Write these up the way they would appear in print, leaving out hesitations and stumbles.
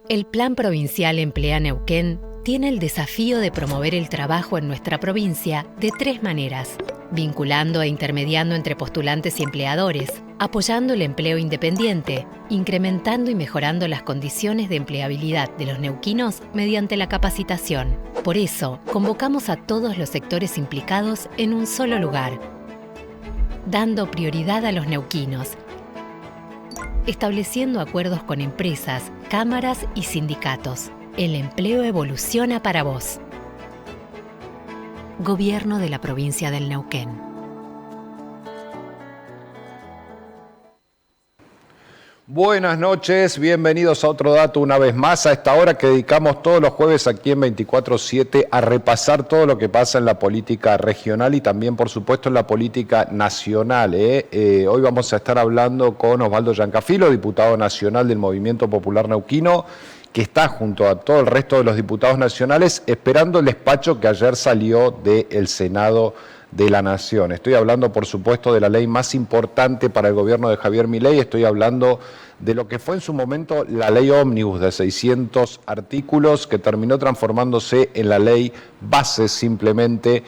El Plan Provincial Emplea Neuquén tiene el desafío de promover el trabajo en nuestra provincia de 3 maneras: vinculando e intermediando entre postulantes y empleadores, apoyando el empleo independiente, incrementando y mejorando las condiciones de empleabilidad de los neuquinos mediante la capacitación. Por eso, convocamos a todos los sectores implicados en un solo lugar, dando prioridad a los neuquinos, estableciendo acuerdos con empresas, cámaras y sindicatos. El empleo evoluciona para vos. Gobierno de la provincia del Neuquén. Buenas noches, bienvenidos a otro dato una vez más a esta hora que dedicamos todos los jueves aquí en 24/7 a repasar todo lo que pasa en la política regional y también por supuesto en la política nacional. Hoy vamos a estar hablando con Osvaldo Giancafilo, diputado nacional del Movimiento Popular Neuquino, que está junto a todo el resto de los diputados nacionales esperando el despacho que ayer salió del Senado de la Nación. Estoy hablando, por supuesto, de la ley más importante para el gobierno de Javier Milei. Estoy hablando de lo que fue en su momento la ley ómnibus de 600 artículos, que terminó transformándose en la ley base simplemente.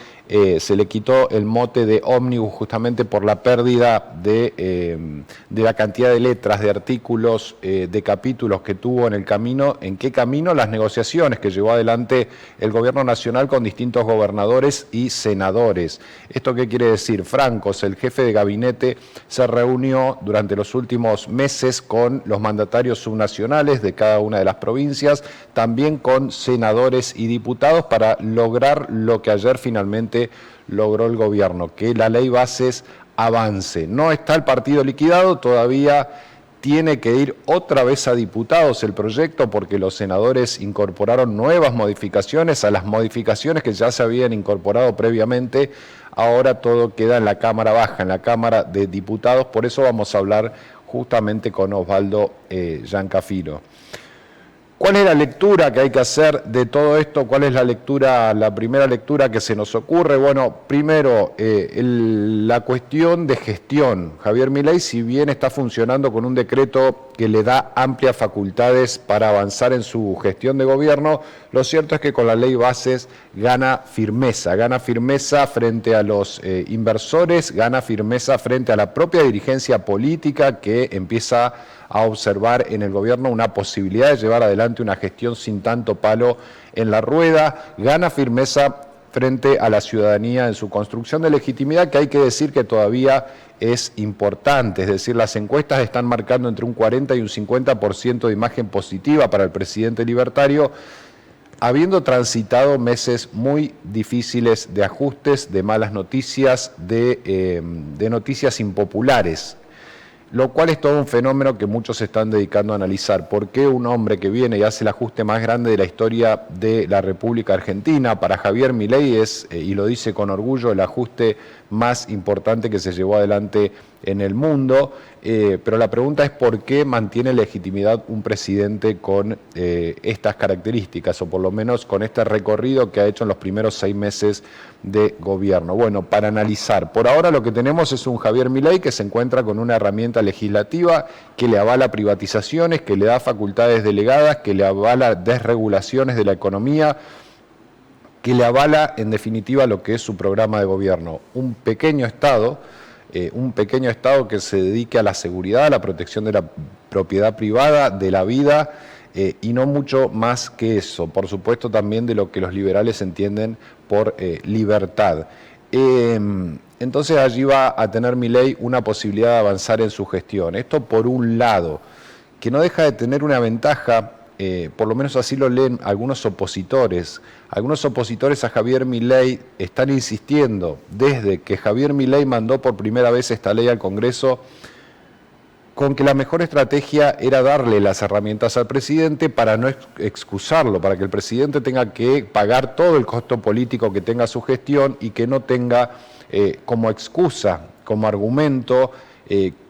Se le quitó el mote de ómnibus justamente por la pérdida de la cantidad de letras, de artículos, de capítulos que tuvo en el camino. ¿En qué camino? Las negociaciones que llevó adelante el gobierno nacional con distintos gobernadores y senadores. ¿Esto qué quiere decir? Francos, el jefe de gabinete, se reunió durante los últimos meses con los mandatarios subnacionales de cada una de las provincias, también con senadores y diputados para lograr lo que ayer finalmente logró el gobierno, que la ley bases avance. No está el partido liquidado, todavía tiene que ir otra vez a diputados el proyecto porque los senadores incorporaron nuevas modificaciones a las modificaciones que ya se habían incorporado previamente. Ahora todo queda en la Cámara Baja, en la Cámara de Diputados. Por eso vamos a hablar justamente con Osvaldo Giancafilo. ¿Cuál es la lectura que hay que hacer de todo esto? ¿Cuál es la primera lectura que se nos ocurre? Bueno, primero, la cuestión de gestión. Javier Milei, si bien está funcionando con un decreto que le da amplias facultades para avanzar en su gestión de gobierno, lo cierto es que con la ley bases gana firmeza frente a los inversores, gana firmeza frente a la propia dirigencia política que empieza a observar en el gobierno una posibilidad de llevar adelante una gestión sin tanto palo en la rueda, gana firmeza frente a la ciudadanía en su construcción de legitimidad, que hay que decir que todavía es importante, es decir, las encuestas están marcando entre un 40 y un 50% de imagen positiva para el presidente libertario, habiendo transitado meses muy difíciles de ajustes, de malas noticias, de noticias impopulares, lo cual es todo un fenómeno que muchos se están dedicando a analizar. ¿Por qué un hombre que viene y hace el ajuste más grande de la historia de la República Argentina, para Javier Milei es, y lo dice con orgullo, el ajuste más importante que se llevó adelante en el mundo? Pero la pregunta es ¿por qué mantiene legitimidad un presidente con estas características, o por lo menos con este recorrido que ha hecho en los primeros 6 meses de gobierno? Bueno, para analizar, por ahora lo que tenemos es un Javier Milei que se encuentra con una herramienta legislativa que le avala privatizaciones, que le da facultades delegadas, que le avala desregulaciones de la economía, que le avala en definitiva lo que es su programa de gobierno. Un pequeño Estado que se dedique a la seguridad, a la protección de la propiedad privada, de la vida, y no mucho más que eso. Por supuesto también de lo que los liberales entienden por libertad. Entonces allí va a tener Milei una posibilidad de avanzar en su gestión. Esto por un lado, que no deja de tener una ventaja, por lo menos así lo leen algunos opositores. Algunos opositores a Javier Milei están insistiendo, desde que Javier Milei mandó por primera vez esta ley al Congreso, con que la mejor estrategia era darle las herramientas al presidente para no excusarlo, para que el presidente tenga que pagar todo el costo político que tenga su gestión y que no tenga como excusa, como argumento,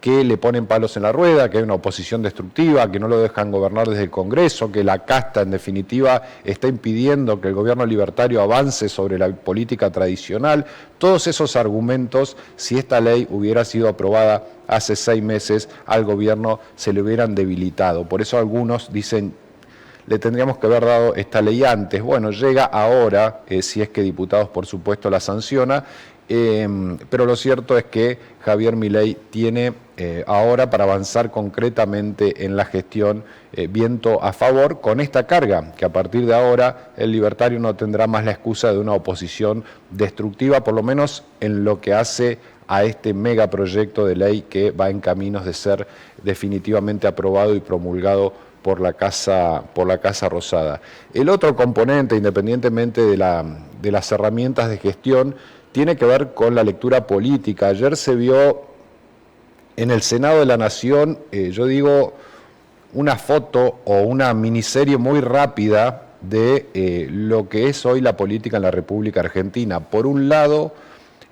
que le ponen palos en la rueda, que hay una oposición destructiva, que no lo dejan gobernar desde el Congreso, que la casta en definitiva está impidiendo que el gobierno libertario avance sobre la política tradicional. Todos esos argumentos, si esta ley hubiera sido aprobada hace 6 meses, al gobierno se le hubieran debilitado. Por eso algunos dicen, le tendríamos que haber dado esta ley antes. Bueno, llega ahora, si es que diputados por supuesto la sanciona, pero lo cierto es que Javier Milei tiene ahora para avanzar concretamente en la gestión viento a favor con esta carga, que a partir de ahora el libertario no tendrá más la excusa de una oposición destructiva, por lo menos en lo que hace a este megaproyecto de ley que va en caminos de ser definitivamente aprobado y promulgado por la Casa Rosada. El otro componente, independientemente de las herramientas de gestión, tiene que ver con la lectura política. Ayer se vio en el Senado de la Nación, yo digo, una foto o una miniserie muy rápida de lo que es hoy la política en la República Argentina. Por un lado,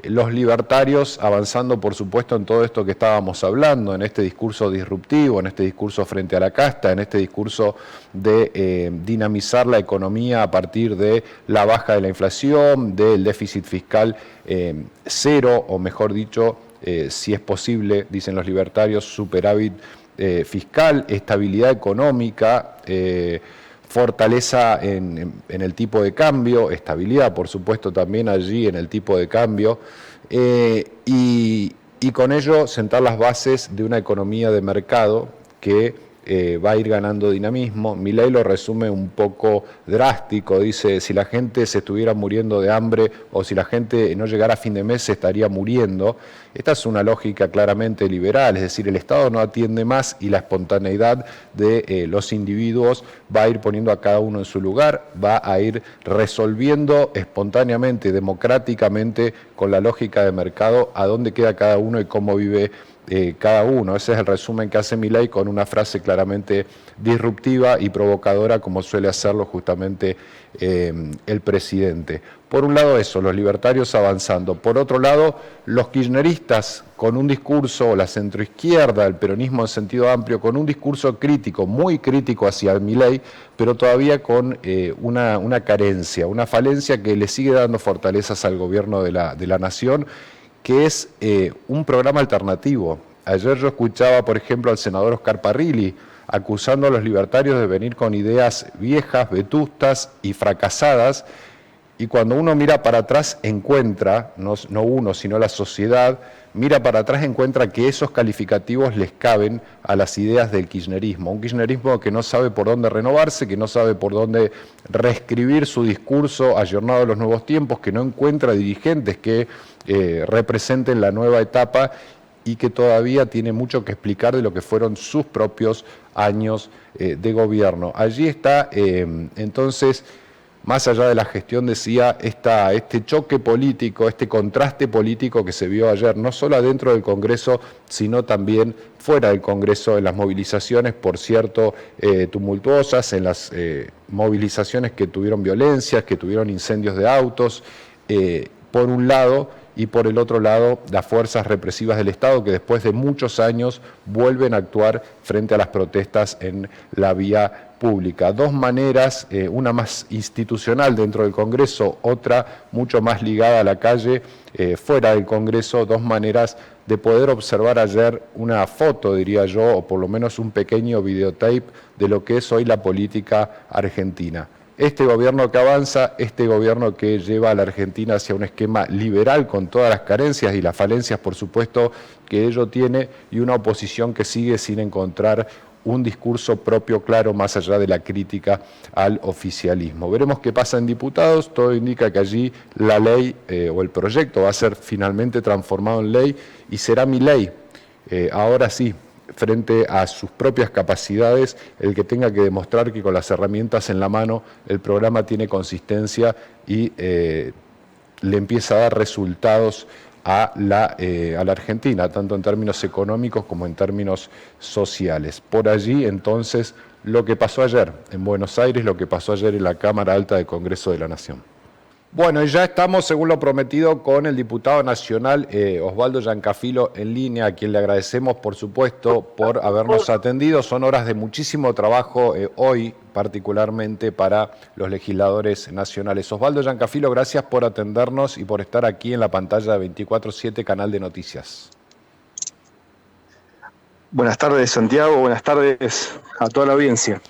los libertarios avanzando, por supuesto, en todo esto que estábamos hablando, en este discurso disruptivo, en este discurso frente a la casta, en este discurso de dinamizar la economía a partir de la baja de la inflación, del déficit fiscal cero, o mejor dicho, si es posible, dicen los libertarios, superávit fiscal, estabilidad económica, fortaleza en el tipo de cambio, estabilidad por supuesto también allí en el tipo de cambio, y con ello sentar las bases de una economía de mercado que va a ir ganando dinamismo. Milei lo resume un poco drástico, dice: si la gente se estuviera muriendo de hambre o si la gente no llegara a fin de mes se estaría muriendo. Esta es una lógica claramente liberal, es decir, el Estado no atiende más y la espontaneidad de los individuos va a ir poniendo a cada uno en su lugar, va a ir resolviendo espontáneamente, democráticamente, con la lógica de mercado, a dónde queda cada uno y cómo vive cada uno. Ese es el resumen que hace Milei, con una frase claramente disruptiva y provocadora, como suele hacerlo justamente el presidente. Por un lado eso, los libertarios avanzando. Por otro lado, los kirchneristas con un discurso, la centroizquierda, el peronismo en sentido amplio, con un discurso crítico, muy crítico hacia Milei, pero todavía con una carencia, una falencia que le sigue dando fortalezas al gobierno de la nación, que es un programa alternativo. Ayer yo escuchaba, por ejemplo, al senador Oscar Parrilli acusando a los libertarios de venir con ideas viejas, vetustas y fracasadas, y cuando uno mira para atrás encuentra, no uno, sino la sociedad, mira para atrás encuentra que esos calificativos les caben a las ideas del kirchnerismo. Un kirchnerismo que no sabe por dónde renovarse, que no sabe por dónde reescribir su discurso ayornado a los nuevos tiempos, que no encuentra dirigentes que representen la nueva etapa y que todavía tiene mucho que explicar de lo que fueron sus propios años de gobierno. Allí está, entonces, más allá de la gestión, decía, este choque político, este contraste político que se vio ayer, no solo adentro del Congreso, sino también fuera del Congreso, en las movilizaciones, por cierto, tumultuosas, en las movilizaciones que tuvieron violencias, que tuvieron incendios de autos, por un lado, y por el otro lado, las fuerzas represivas del Estado, que después de muchos años vuelven a actuar frente a las protestas en la vía pública. Dos maneras, una más institucional dentro del Congreso, otra mucho más ligada a la calle, fuera del Congreso, dos maneras de poder observar ayer una foto, diría yo, o por lo menos un pequeño videotape de lo que es hoy la política argentina. Este gobierno que avanza, este gobierno que lleva a la Argentina hacia un esquema liberal con todas las carencias y las falencias, por supuesto, que ello tiene, y una oposición que sigue sin encontrar un discurso propio claro más allá de la crítica al oficialismo. Veremos qué pasa en diputados. Todo indica que allí la ley o el proyecto va a ser finalmente transformado en ley y será Milei, ahora sí, frente a sus propias capacidades, el que tenga que demostrar que con las herramientas en la mano el programa tiene consistencia y le empieza a dar resultados a la Argentina, tanto en términos económicos como en términos sociales. Por allí, entonces, lo que pasó ayer en Buenos Aires, lo que pasó ayer en la Cámara Alta del Congreso de la Nación. Bueno, y ya estamos, según lo prometido, con el diputado nacional Osvaldo Giancafilo en línea, a quien le agradecemos, por supuesto, por habernos atendido. Son horas de muchísimo trabajo hoy, particularmente para los legisladores nacionales. Osvaldo Giancafilo, gracias por atendernos y por estar aquí en la pantalla de 24/7, Canal de Noticias. Buenas tardes, Santiago. Buenas tardes a toda la audiencia.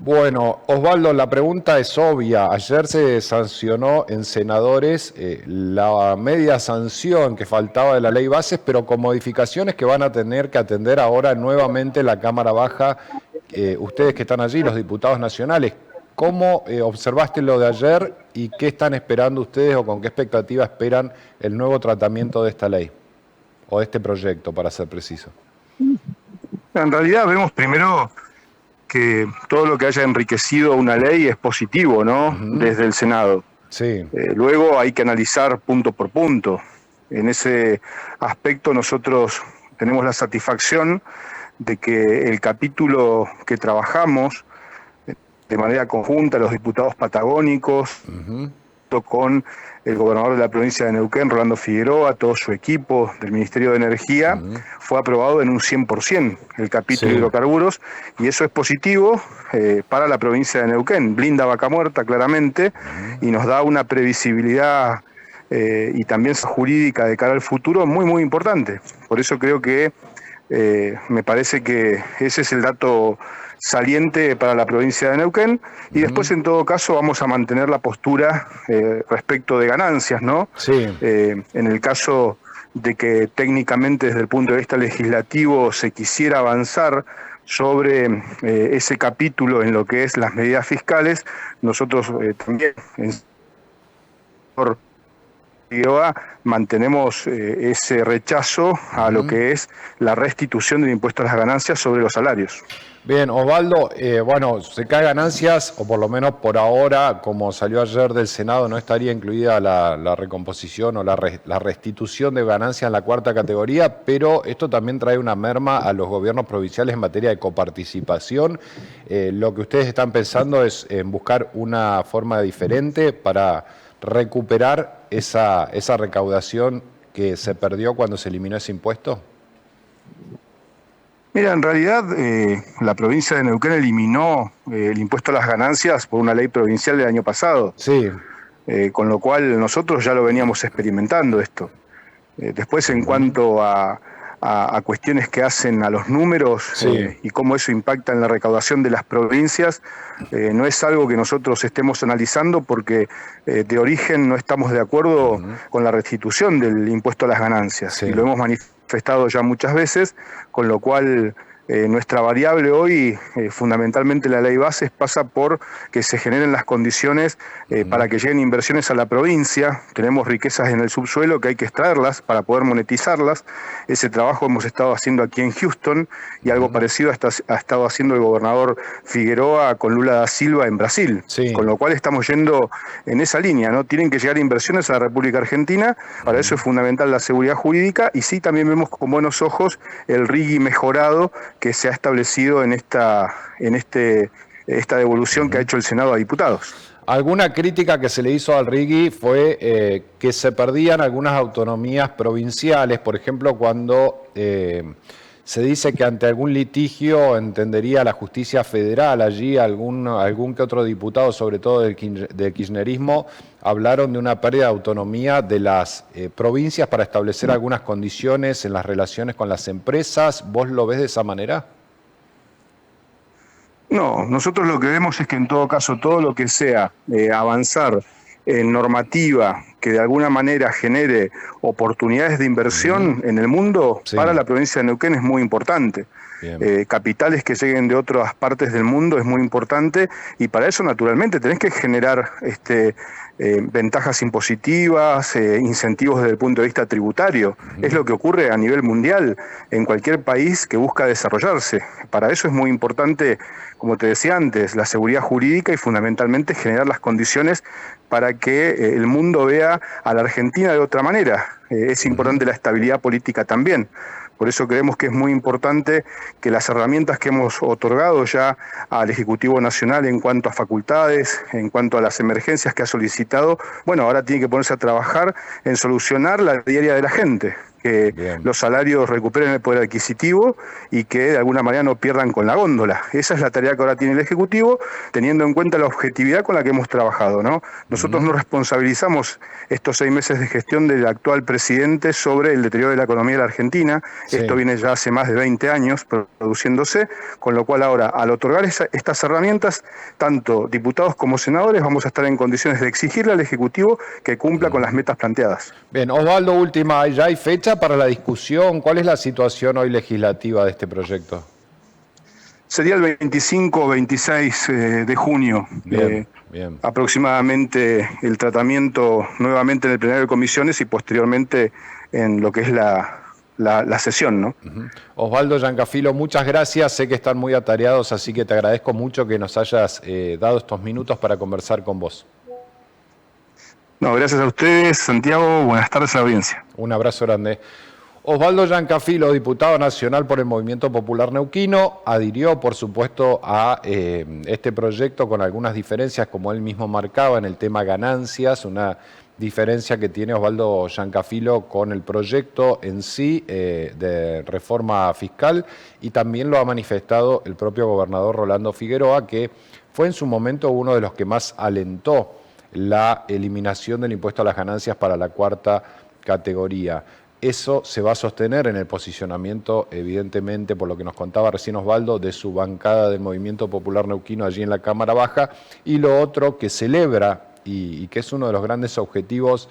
Bueno, Osvaldo, la pregunta es obvia. Ayer se sancionó en senadores la media sanción que faltaba de la ley bases, pero con modificaciones que van a tener que atender ahora nuevamente la Cámara Baja. Ustedes que están allí, los diputados nacionales, ¿cómo observaste lo de ayer y qué están esperando ustedes o con qué expectativa esperan el nuevo tratamiento de esta ley o de este proyecto, para ser preciso? En realidad vemos primero que todo lo que haya enriquecido una ley es positivo, ¿no? Desde el Senado. Sí. Luego hay que analizar punto por punto. En ese aspecto nosotros tenemos la satisfacción de que el capítulo que trabajamos de manera conjunta, los diputados patagónicos, con el gobernador de la provincia de Neuquén, Rolando Figueroa, todo su equipo del Ministerio de Energía, fue aprobado en un 100% el capítulo de hidrocarburos, y eso es positivo para la provincia de Neuquén. Blinda Vaca Muerta claramente y nos da una previsibilidad y también jurídica de cara al futuro muy, muy importante. Por eso creo que me parece que ese es el dato saliente para la provincia de Neuquén, y después en todo caso vamos a mantener la postura respecto de ganancias, ¿no? Sí. En el caso de que técnicamente desde el punto de vista legislativo se quisiera avanzar sobre ese capítulo en lo que es las medidas fiscales, nosotros también por mantenemos ese rechazo a lo que es la restitución del impuesto a las ganancias sobre los salarios. Bien, Osvaldo, bueno, se cae ganancias, o por lo menos por ahora, como salió ayer del Senado, no estaría incluida la recomposición o la restitución de ganancias en la cuarta categoría, pero esto también trae una merma a los gobiernos provinciales en materia de coparticipación. Lo que ustedes están pensando es en buscar una forma diferente para recuperar esa recaudación que se perdió cuando se eliminó ese impuesto. Mira, en realidad la provincia de Neuquén eliminó el impuesto a las ganancias por una ley provincial del año pasado. Sí. Con lo cual nosotros ya lo veníamos experimentando esto. Después, en cuanto a cuestiones que hacen a los números y cómo eso impacta en la recaudación de las provincias, no es algo que nosotros estemos analizando porque de origen no estamos de acuerdo con la restitución del impuesto a las ganancias. Y lo hemos manifestado ya muchas veces, con lo cual nuestra variable hoy, fundamentalmente la ley bases, pasa por que se generen las condiciones para que lleguen inversiones a la provincia. Tenemos riquezas en el subsuelo que hay que extraerlas para poder monetizarlas. Ese trabajo hemos estado haciendo aquí en Houston, y algo parecido ha estado haciendo el gobernador Figueroa con Lula da Silva en Brasil. Con lo cual estamos yendo en esa línea, ¿no? Tienen que llegar inversiones a la República Argentina, para eso es fundamental la seguridad jurídica, y sí también vemos con buenos ojos el RIGI mejorado que se ha establecido en esta devolución que ha hecho el Senado a diputados. Alguna crítica que se le hizo al RIGI fue que se perdían algunas autonomías provinciales, por ejemplo, cuando se dice que ante algún litigio entendería la justicia federal, allí algún que otro diputado, sobre todo del kirchnerismo, hablaron de una pérdida de autonomía de las provincias para establecer algunas condiciones en las relaciones con las empresas. ¿Vos lo ves de esa manera? No, nosotros lo que vemos es que en todo caso todo lo que sea avanzar en normativa que de alguna manera genere oportunidades de inversión en el mundo, para la provincia de Neuquén es muy importante. Capitales que lleguen de otras partes del mundo es muy importante, y para eso naturalmente tenés que generar ventajas impositivas, incentivos desde el punto de vista tributario. Es lo que ocurre a nivel mundial en cualquier país que busca desarrollarse. Para eso es muy importante, como te decía antes, la seguridad jurídica y fundamentalmente generar las condiciones para que el mundo vea a la Argentina de otra manera. Es importante la estabilidad política también. Por eso creemos que es muy importante que las herramientas que hemos otorgado ya al Ejecutivo Nacional en cuanto a facultades, en cuanto a las emergencias que ha solicitado, bueno, ahora tiene que ponerse a trabajar en solucionar la diaria de la gente. que Bien. los salarios recuperen el poder adquisitivo y que de alguna manera no pierdan con la góndola. Esa es la tarea que ahora tiene el Ejecutivo, teniendo en cuenta la objetividad con la que hemos trabajado, ¿no? Nosotros no responsabilizamos estos 6 meses de gestión del actual presidente sobre el deterioro de la economía de la Argentina. Sí. Esto viene ya hace más de 20 años produciéndose, con lo cual ahora, al otorgar estas herramientas, tanto diputados como senadores vamos a estar en condiciones de exigirle al Ejecutivo que cumpla con las metas planteadas. Bien, Osvaldo, última, ¿ya hay fecha para la discusión? ¿Cuál es la situación hoy legislativa de este proyecto? Sería el 25 o 26 de junio. Bien, bien. Aproximadamente el tratamiento nuevamente en el plenario de comisiones y posteriormente en lo que es la sesión, ¿no? Osvaldo Giancafilo, muchas gracias. Sé que están muy atareados, así que te agradezco mucho que nos hayas dado estos minutos para conversar con vos. No, gracias a ustedes, Santiago. Buenas tardes a la audiencia. Un abrazo grande. Osvaldo Giancafilo, diputado nacional por el Movimiento Popular Neuquino, adhirió, por supuesto, a este proyecto con algunas diferencias, como él mismo marcaba en el tema ganancias, una diferencia que tiene Osvaldo Giancafilo con el proyecto en sí de reforma fiscal, y también lo ha manifestado el propio gobernador Rolando Figueroa, que fue en su momento uno de los que más alentó la eliminación del impuesto a las ganancias para la cuarta categoría. Eso se va a sostener en el posicionamiento, evidentemente, por lo que nos contaba recién Osvaldo, de su bancada del Movimiento Popular Neuquino allí en la Cámara Baja. Y lo otro que celebra, y que es uno de los grandes objetivos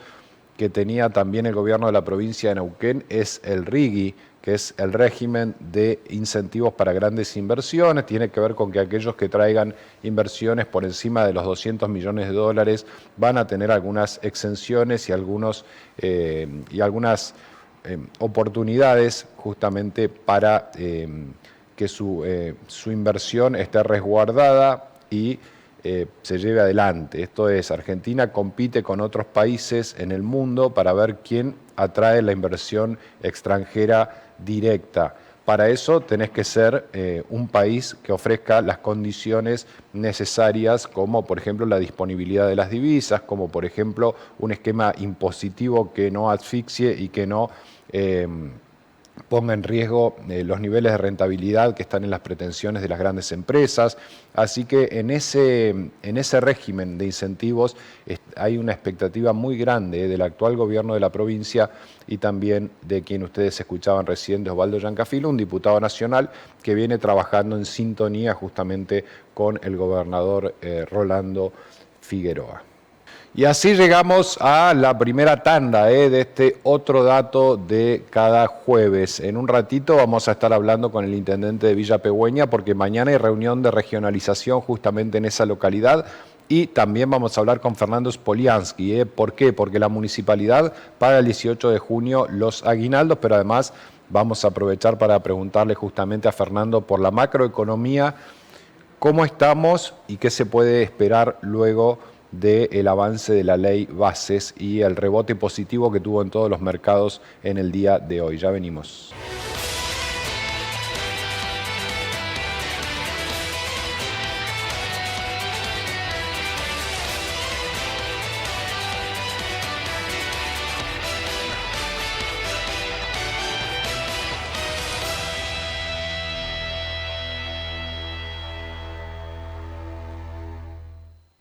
que tenía también el gobierno de la provincia de Neuquén, es el RIGI, que es el régimen de incentivos para grandes inversiones. Tiene que ver con que aquellos que traigan inversiones por encima de los 200 millones de dólares van a tener algunas exenciones y algunas oportunidades justamente para que su inversión esté resguardada y se lleve adelante. Esto es, Argentina compite con otros países en el mundo para ver quién atrae la inversión extranjera directa. Para eso tenés que ser un país que ofrezca las condiciones necesarias, como por ejemplo la disponibilidad de las divisas, como por ejemplo un esquema impositivo que no asfixie y que no ponga en riesgo los niveles de rentabilidad que están en las pretensiones de las grandes empresas. Así que en ese régimen de incentivos hay una expectativa muy grande del actual gobierno de la provincia y también de quien ustedes escuchaban recién, de Osvaldo Giancafilo, un diputado nacional que viene trabajando en sintonía justamente con el gobernador Rolando Figueroa. Y así llegamos a la primera tanda de este otro dato de cada jueves. En un ratito vamos a estar hablando con el intendente de Villa Pegüeña porque mañana hay reunión de regionalización justamente en esa localidad. Y también vamos a hablar con Fernando Spoliansky. ¿Por qué? Porque la municipalidad paga el 18 de junio los aguinaldos, pero además vamos a aprovechar para preguntarle justamente a Fernando por la macroeconomía, cómo estamos y qué se puede esperar luego del avance de la ley Bases y el rebote positivo que tuvo en todos los mercados en el día de hoy. Ya venimos.